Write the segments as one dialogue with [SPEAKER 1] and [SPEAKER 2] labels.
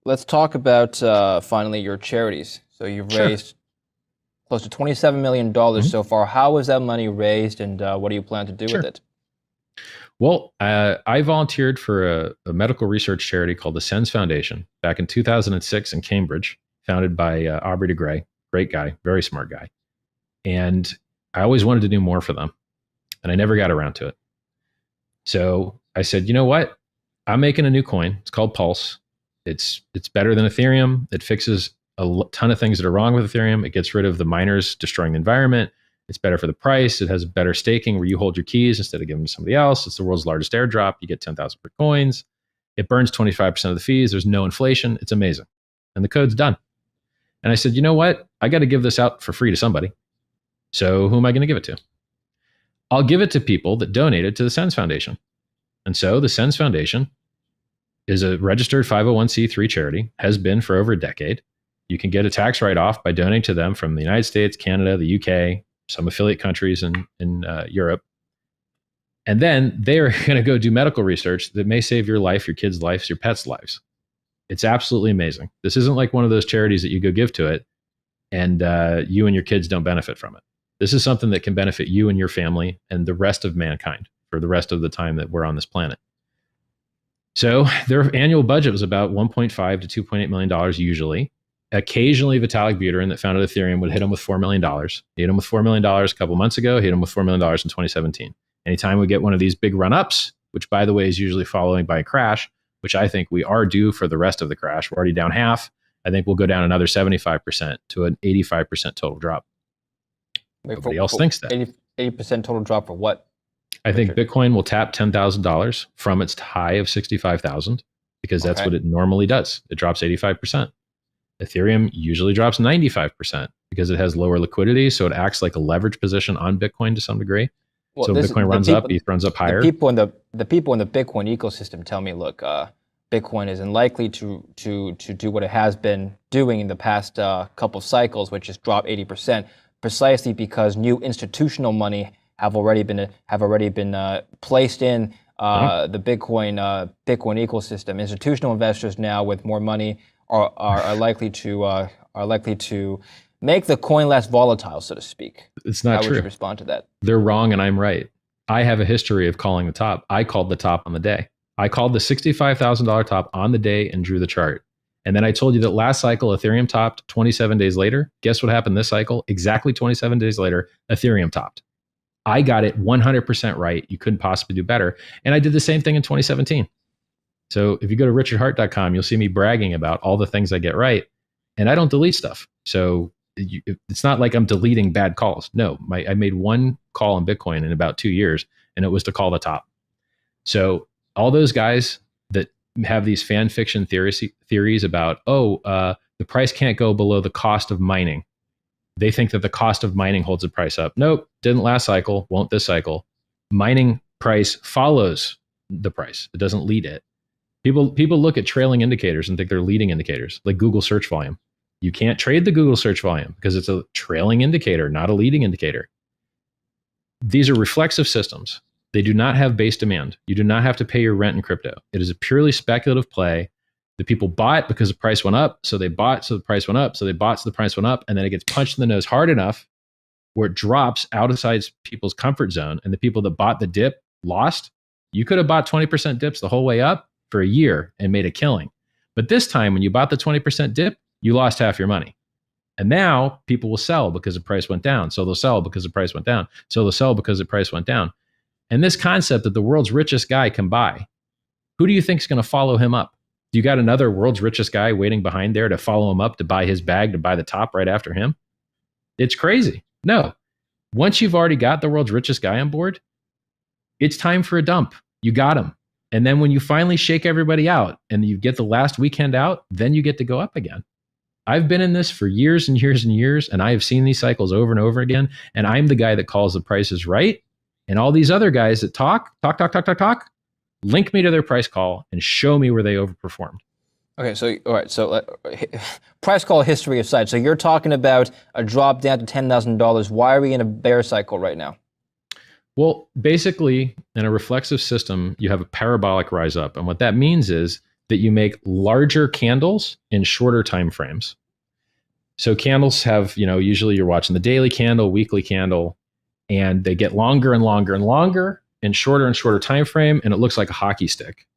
[SPEAKER 1] let's talk about finally your charities. So you've
[SPEAKER 2] Sure.
[SPEAKER 1] raised close to $27 million
[SPEAKER 2] Mhm.
[SPEAKER 1] so far. How was that money raised, and what do you plan to do with
[SPEAKER 2] Sure.
[SPEAKER 1] it?
[SPEAKER 2] Well, I volunteered for a medical research charity called the SENS Foundation back in 2006 in Cambridge, founded by Aubrey de Grey. Great guy, very smart guy. And I always wanted to do more for them, and I never got around to it. So I said, you know what? I'm making a new coin. It's called Pulse. It's better than Ethereum. It fixes a ton of things that are wrong with Ethereum. It gets rid of the miners destroying the environment. It's better for the price. It has better staking where you hold your keys instead of giving them to somebody else. It's the world's largest airdrop. You get 10,000 per coins. It burns 25% of the fees. There's no inflation. It's amazing. And the code's done. And I said, you know what? I got to give this out for free to somebody. So who am I going to give it to? I'll give it to people that donated to the SENS Foundation. And so the SENS Foundation is a registered 501c3 charity, has been for over a decade. You can get a tax write-off by donating to them from the United States, Canada, the UK, some affiliate countries in Europe. And then they're going to go do medical research that may save your life, your kids' lives, your pets' lives. It's absolutely amazing. This isn't like one of those charities that you go give to it and you and your kids don't benefit from it. This is something that can benefit you and your family and the rest of mankind for the rest of the time that we're on this planet. So their annual budget was about $1.5 to $2.8 million usually. Occasionally, Vitalik Buterin, that founded Ethereum, would hit them with $4 million. He hit them with $4 million a couple months ago. Hit them with $4 million in 2017. Anytime we get one of these big run-ups, which, by the way, is usually following by a crash, which I think we are due for the rest of the crash. We're already down half. I think we'll go down another 75% to an 85% total drop.
[SPEAKER 1] Wait,
[SPEAKER 2] Nobody else thinks that.
[SPEAKER 1] 80% total drop for what?
[SPEAKER 2] I think Bitcoin will tap $10,000 from its high of 65,000 because that's what it normally does. It drops 85%. Ethereum usually drops 95% because it has lower liquidity. So it acts like a leverage position on Bitcoin to some degree. Well, so Bitcoin runs up, ETH runs up higher.
[SPEAKER 1] The people in the Bitcoin ecosystem tell me, look, Bitcoin is unlikely to do what it has been doing in the past couple of cycles, which is drop 80%, precisely because new institutional money have already been placed in the Bitcoin ecosystem. Institutional investors now with more money are likely to make the coin less volatile, so to speak.
[SPEAKER 2] It's not true.
[SPEAKER 1] How would you respond to that?
[SPEAKER 2] They're wrong and I'm right. I have a history of calling the top. I called the top on the day. I called the $65,000 top on the day and drew the chart. And then I told you that last cycle, Ethereum topped 27 days later. Guess what happened this cycle? Exactly 27 days later, Ethereum topped. I got it 100% right. You couldn't possibly do better. And I did the same thing in 2017. So if you go to richardheart.com, you'll see me bragging about all the things I get right. And I don't delete stuff. So it's not like I'm deleting bad calls. No, I made one call on Bitcoin in about 2 years, and it was to call the top. So all those guys that have these fan fiction theories about, the price can't go below the cost of mining. They think that the cost of mining holds the price up. Nope, didn't last cycle, won't this cycle. Mining price follows the price. It doesn't lead it. People look at trailing indicators and think they're leading indicators, like Google search volume. You can't trade the Google search volume because it's a trailing indicator, not a leading indicator. These are reflexive systems. They do not have base demand. You do not have to pay your rent in crypto. It is a purely speculative play. The people bought because the price went up, so they bought, so the price went up, so they bought, so the price went up, and then it gets punched in the nose hard enough where it drops outside people's comfort zone, and the people that bought the dip lost. You could have bought 20% dips the whole way up for a year and made a killing. But this time, when you bought the 20% dip, you lost half your money. And now people will sell because the price went down. So they'll sell because the price went down. So they'll sell because the price went down. And this concept that the world's richest guy can buy, who do you think is going to follow him up? Do you got another world's richest guy waiting behind there to follow him up, to buy his bag, to buy the top right after him? It's crazy. No. Once you've already got the world's richest guy on board, it's time for a dump. You got him. And then when you finally shake everybody out and you get the last weekend out, then you get to go up again. I've been in this for years and years and years, and I have seen these cycles over and over again. And I'm the guy that calls the prices right. And all these other guys that talk, link me to their price call and show me where they overperformed.
[SPEAKER 1] Okay, so all right, so price call history aside, so you're talking about a drop down to $10,000. Why are we in a bear cycle right now?
[SPEAKER 2] Well, basically, in a reflexive system, you have a parabolic rise up. And what that means is that you make larger candles in shorter time frames. So candles have, usually you're watching the daily candle, weekly candle, and they get longer and longer and longer and shorter time frame, and it looks like a hockey stick.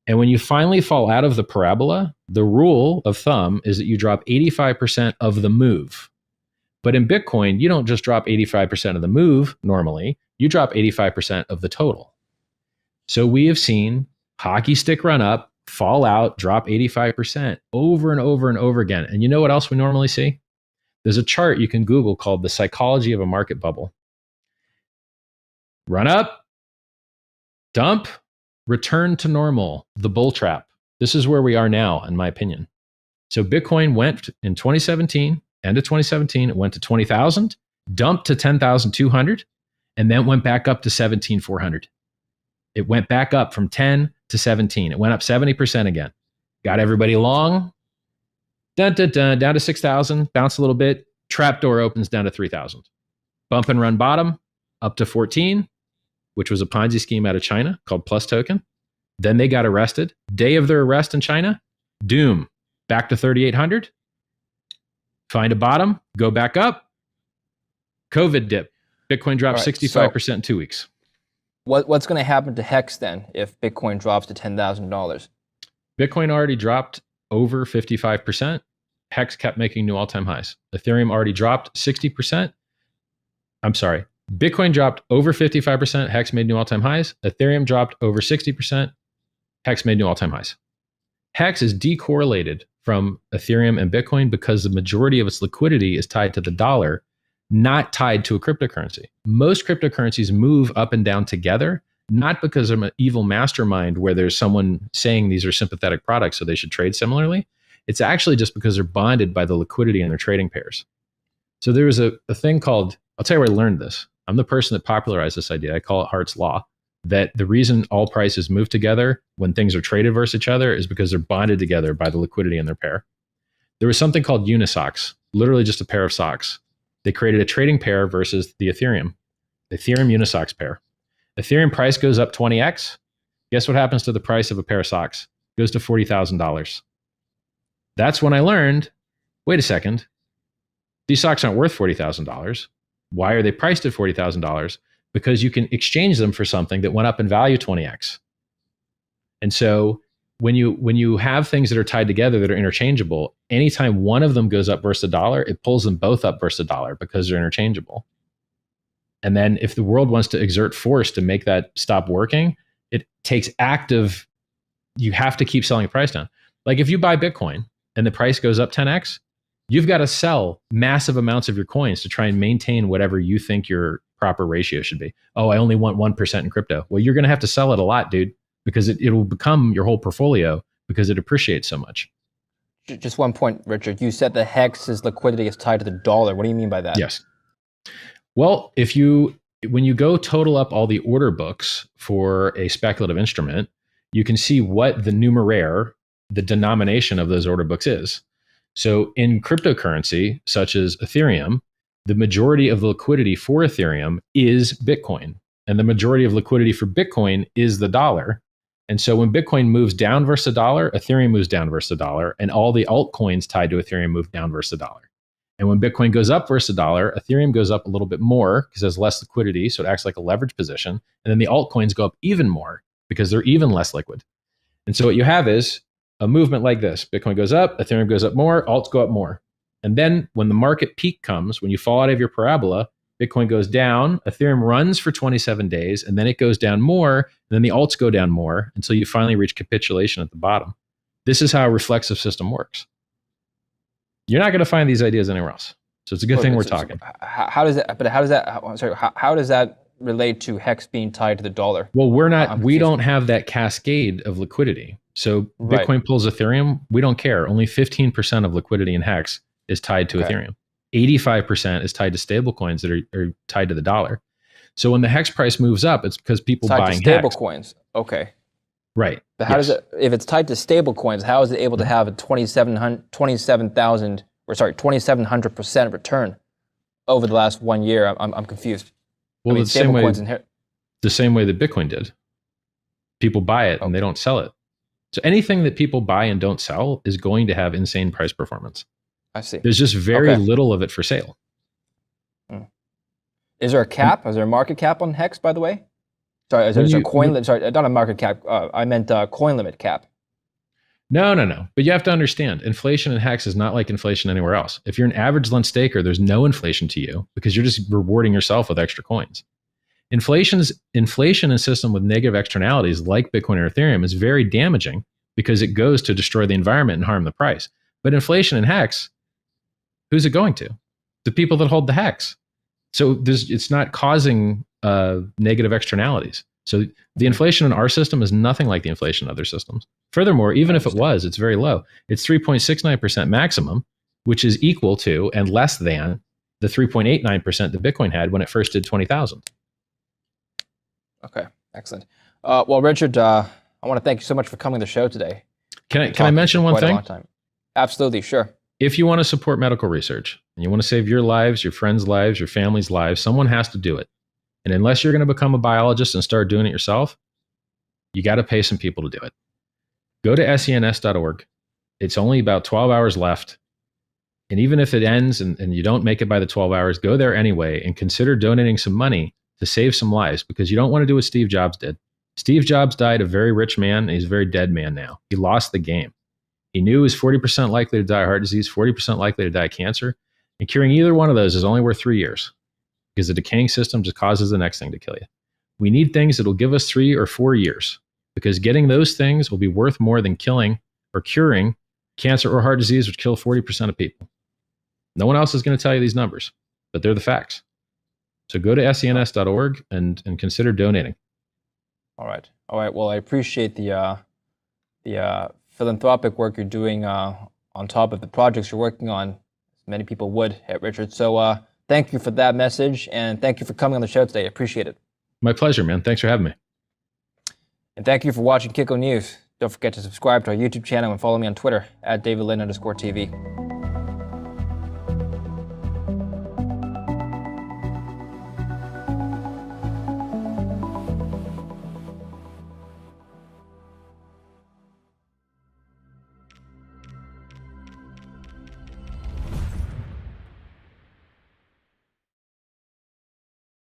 [SPEAKER 2] And when you finally fall out of the parabola, the rule of thumb is that you drop 85% of the move. But in Bitcoin, you don't just drop 85% of the move normally, you drop 85% of the total. So we have seen hockey stick run up, fall out, drop 85% over and over and over again. And you know what else we normally see? There's a chart you can Google called the psychology of a market bubble. Run up, dump, return to normal, the bull trap. This is where we are now, in my opinion. So Bitcoin went in 2017, end of 2017, it went to 20,000, dumped to 10,200, and then went back up to 17,400. It went back up from 10 to 17. It went up 70% again. Got everybody long, down to 6,000, bounce a little bit, trapdoor opens down to 3,000. Bump and run bottom, up to 14, which was a Ponzi scheme out of China called Plus Token. Then they got arrested. Day of their arrest in China, doom, back to 3,800. Find a bottom, go back up. COVID dip. Bitcoin dropped 65% in 2 weeks.
[SPEAKER 1] What's going to happen to HEX then if Bitcoin drops to $10,000?
[SPEAKER 2] Bitcoin already dropped over 55%. HEX kept making new all-time highs. Ethereum already dropped 60%. I'm sorry. Bitcoin dropped over 55%. HEX made new all-time highs. Ethereum dropped over 60%. HEX made new all-time highs. HEX is decorrelated from Ethereum and Bitcoin because the majority of its liquidity is tied to the dollar, not tied to a cryptocurrency. Most cryptocurrencies move up and down together, not because of an evil mastermind where there's someone saying these are sympathetic products so they should trade similarly. It's actually just because they're bonded by the liquidity in their trading pairs. So there was a thing called, I'll tell you where I learned this. I'm the person that popularized this idea. I call it Hart's Law, that the reason all prices move together when things are traded versus each other is because they're bonded together by the liquidity in their pair. There was something called unisocks, literally just a pair of socks. They created a trading pair versus the Ethereum unisocks pair. Ethereum price goes up 20x. Guess what happens to the price of a pair of socks? It goes to $40,000. That's when I learned, wait a second, these socks aren't worth $40,000. Why are they priced at $40,000? Because you can exchange them for something that went up in value 20x. And so when you have things that are tied together that are interchangeable, anytime one of them goes up versus a dollar, it pulls them both up versus a dollar because they're interchangeable. And then if the world wants to exert force to make that stop working, it takes active, you have to keep selling the price down. Like if you buy Bitcoin and the price goes up 10x, you've got to sell massive amounts of your coins to try and maintain whatever you think your proper ratio should be. Oh, I only want 1% in crypto. Well, you're going to have to sell it a lot, dude, because it will become your whole portfolio because it appreciates so much.
[SPEAKER 1] Just one point, Richard. You said the HEX's liquidity is tied to the dollar. What do you mean by that?
[SPEAKER 2] Yes. Well, when you go total up all the order books for a speculative instrument, you can see what the numeraire, the denomination of those order books is. So in cryptocurrency, such as Ethereum, the majority of the liquidity for Ethereum is Bitcoin. And the majority of liquidity for Bitcoin is the dollar. And so when Bitcoin moves down versus the dollar, Ethereum moves down versus the dollar, and all the altcoins tied to Ethereum move down versus the dollar. And when Bitcoin goes up versus the dollar, Ethereum goes up a little bit more because it has less liquidity, so it acts like a leverage position. And then the altcoins go up even more because they're even less liquid. And so what you have is a movement like this. Bitcoin goes up, Ethereum goes up more, alts go up more. And then when the market peak comes, when you fall out of your parabola, Bitcoin goes down, Ethereum runs for 27 days, and then it goes down more, and then the alts go down more until you finally reach capitulation at the bottom. This is how a reflexive system works. You're not going to find these ideas anywhere else. So it's a good thing we're talking.
[SPEAKER 1] How does that relate to HEX being tied to the dollar?
[SPEAKER 2] Well, we don't have that cascade of liquidity. So Bitcoin pulls Ethereum, we don't care. Only 15% of liquidity in HEX is tied to Ethereum. 85% is tied to stable coins that are tied to the dollar. So when the HEX price moves up, it's because people buying HEX.
[SPEAKER 1] Stable coins. Okay.
[SPEAKER 2] Right.
[SPEAKER 1] But how does it, if it's tied to stable coins, how is it able to have a 2,700% return over the last 1 year? I'm confused.
[SPEAKER 2] Well, the same way that Bitcoin did. People buy it and they don't sell it. So anything that people buy and don't sell is going to have insane price performance.
[SPEAKER 1] I see.
[SPEAKER 2] There's just very little of it for sale.
[SPEAKER 1] Is there a cap? Is there a market cap on Hex, by the way? Sorry, is there a coin limit? Sorry, not a market cap. I meant coin limit cap.
[SPEAKER 2] No. But you have to understand, inflation in Hex is not like inflation anywhere else. If you're an average length staker, there's no inflation to you because you're just rewarding yourself with extra coins. Inflation in a system with negative externalities like Bitcoin or Ethereum is very damaging because it goes to destroy the environment and harm the price. But inflation in Hex, who's it going to? The people that hold the Hex. So it's not causing negative externalities. So the inflation in our system is nothing like the inflation in other systems. Furthermore, even if it was, it's very low. It's 3.69% maximum, which is equal to and less than the 3.89% that Bitcoin had when it first did 20,000.
[SPEAKER 1] Okay, excellent. Well, Richard, I want to thank you so much for coming to the show today.
[SPEAKER 2] Can I mention one thing?
[SPEAKER 1] Absolutely, sure.
[SPEAKER 2] If you want to support medical research and you want to save your lives, your friends' lives, your family's lives, someone has to do it. And unless you're going to become a biologist and start doing it yourself, you got to pay some people to do it. Go to sens.org. It's only about 12 hours left. And even if it ends and you don't make it by the 12 hours, go there anyway and consider donating some money to save some lives, because you don't want to do what Steve Jobs did. Steve Jobs died a very rich man, and he's a very dead man now. He lost the game. He knew he was 40% likely to die of heart disease, 40% likely to die of cancer, and curing either one of those is only worth 3 years, because the decaying system just causes the next thing to kill you. We need things that will give us 3 or 4 years, because getting those things will be worth more than killing or curing cancer or heart disease, which kill 40% of people. No one else is going to tell you these numbers, but they're the facts. So go to sens.org and consider donating. All right.
[SPEAKER 1] Well, I appreciate the philanthropic work you're doing on top of the projects you're working on, as many people would at Richard. So thank you for that message, and thank you for coming on the show today. I appreciate it.
[SPEAKER 2] My pleasure, man. Thanks for having me.
[SPEAKER 1] And thank you for watching KITCO News. Don't forget to subscribe to our YouTube channel and follow me on Twitter at DavidLin_TV.